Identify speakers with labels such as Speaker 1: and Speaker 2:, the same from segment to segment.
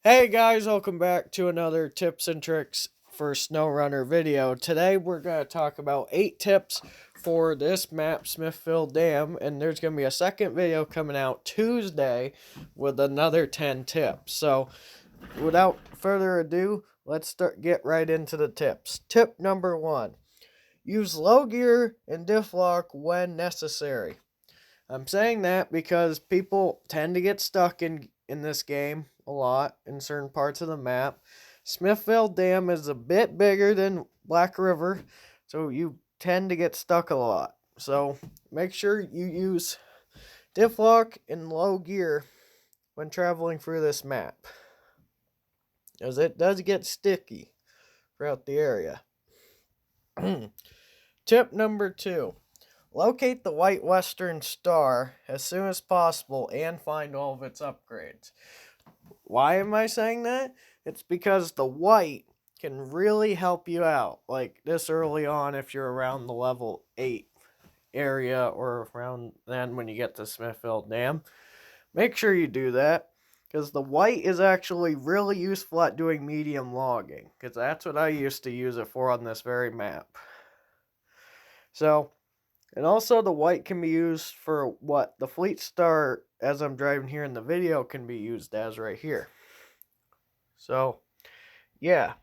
Speaker 1: Hey guys, welcome back to another tips and tricks for Snowrunner video. Today we're going to talk about 8 tips for this map, Smithville Dam, and there's going to be a second video coming out Tuesday with another 10 tips. So, without further ado, let's get right into the tips. Tip number 1. Use low gear and diff lock when necessary. I'm saying that because people tend to get stuck in this game a lot in certain parts of the map. Smithville Dam is a bit bigger than Black River, so you tend to get stuck a lot. So make sure you use diff lock in low gear when traveling through this map, as it does get sticky throughout the area. Tip number 2. Locate the White Western Star as soon as possible and find all of its upgrades. Why am I saying that? It's because the white can really help you out, like this early on if you're around the level 8 area or around then when you get to Smithville Dam. Make sure you do that, because the white is actually really useful at doing medium logging, because that's what I used to use it for on this very map. So, and also the white can be used for what the Fleet Star, as I'm driving here in the video, can be used as right here. So, yeah.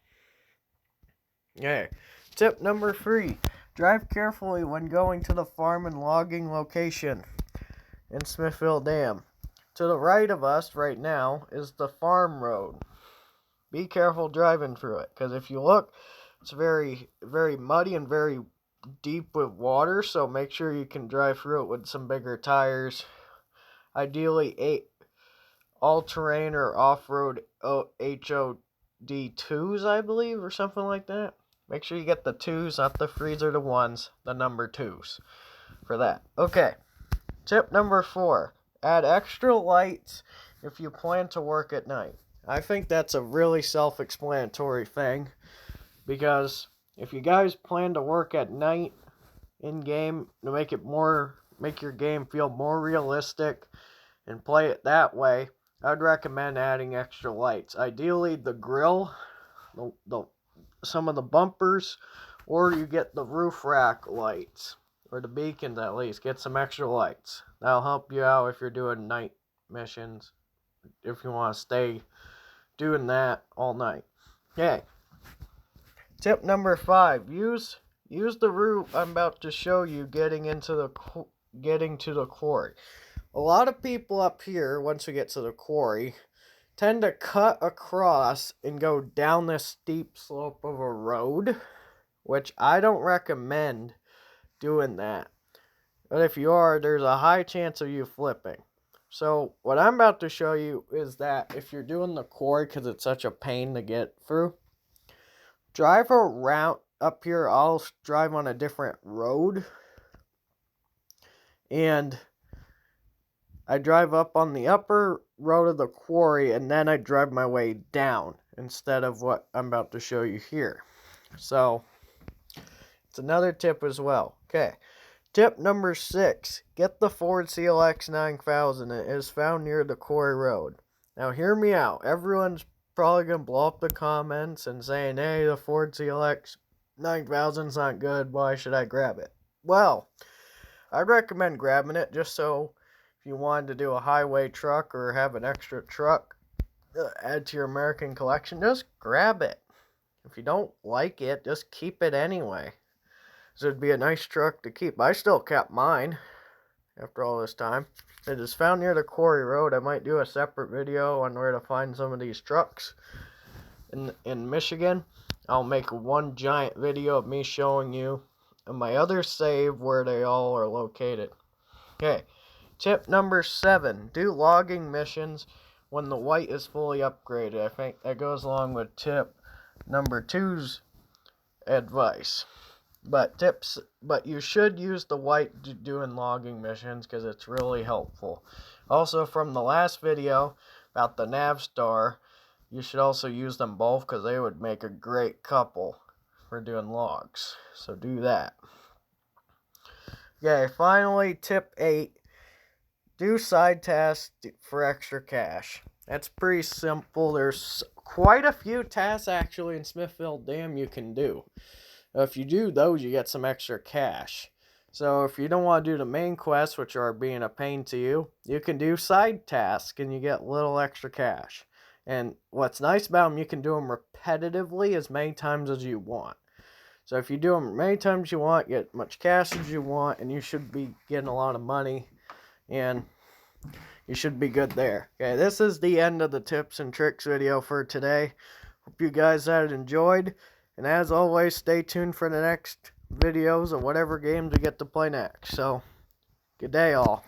Speaker 1: Okay. Tip number 3. Drive carefully when going to the farm and logging location in Smithville Dam. To the right of us right now is the farm road. Be careful driving through it, because if you look, it's very, very muddy and very deep with water, so make sure you can drive through it with some bigger tires. Ideally, 8 all-terrain or off-road HOD2s, I believe, or something like that. Make sure you get the 2s, not the 3s or the 1s, the number 2s for that. Okay, tip number 4. Add extra lights if you plan to work at night. I think that's a really self-explanatory thing, because if you guys plan to work at night in-game to make your game feel more realistic and play it that way, I'd recommend adding extra lights. Ideally, the grill, some of the bumpers, or you get the roof rack lights, or the beacons at least. Get some extra lights. That'll help you out if you're doing night missions, if you want to stay doing that all night. Okay. Tip number 5. Use the route I'm about to show you getting to the quarry. A lot of people up here, once we get to the quarry, tend to cut across and go down this steep slope of a road, which I don't recommend doing that. But if you are, there's a high chance of you flipping. So what I'm about to show you is that if you're doing the quarry, because it's such a pain to get through, drive around up here. I'll drive on a different road, and I drive up on the upper road of the quarry, and then I drive my way down instead of what I'm about to show you here. So, it's another tip as well. Okay. Tip number 6. Get the Ford CLX 9000. It is found near the quarry road. Now, hear me out. Everyone's probably going to blow up the comments and saying, hey, the Ford CLX 9000's not good. Why should I grab it? Well, I'd recommend grabbing it just so if you wanted to do a highway truck or have an extra truck add to your American collection, just grab it. If you don't like it, just keep it anyway. So it'd be a nice truck to keep. I still kept mine after all this time. It is found near the quarry road. I might do a separate video on where to find some of these trucks in Michigan. I'll make one giant video of me showing you and my other save where they all are located. Okay. Tip number 7. Do logging missions when the white is fully upgraded. I think that goes along with tip number 2's advice. But you should use the white doing logging missions because it's really helpful. Also, from the last video about the Navstar, you should also use them both because they would make a great couple for doing logs. So do that. Okay, finally, tip 8. Do side tasks for extra cash. That's pretty simple. There's quite a few tasks actually in Smithville Dam you can do. If you do those, you get some extra cash. So if you don't want to do the main quests, which are being a pain to you, you can do side tasks and you get little extra cash. And what's nice about them, you can do them repetitively as many times as you want. So if you do them as many times as you want, get as much cash as you want, and you should be getting a lot of money, and you should be good there. Okay, this is the end of the tips and tricks video for today. Hope you guys had enjoyed. And as always, stay tuned for the next videos of whatever games we get to play next. So, good day all.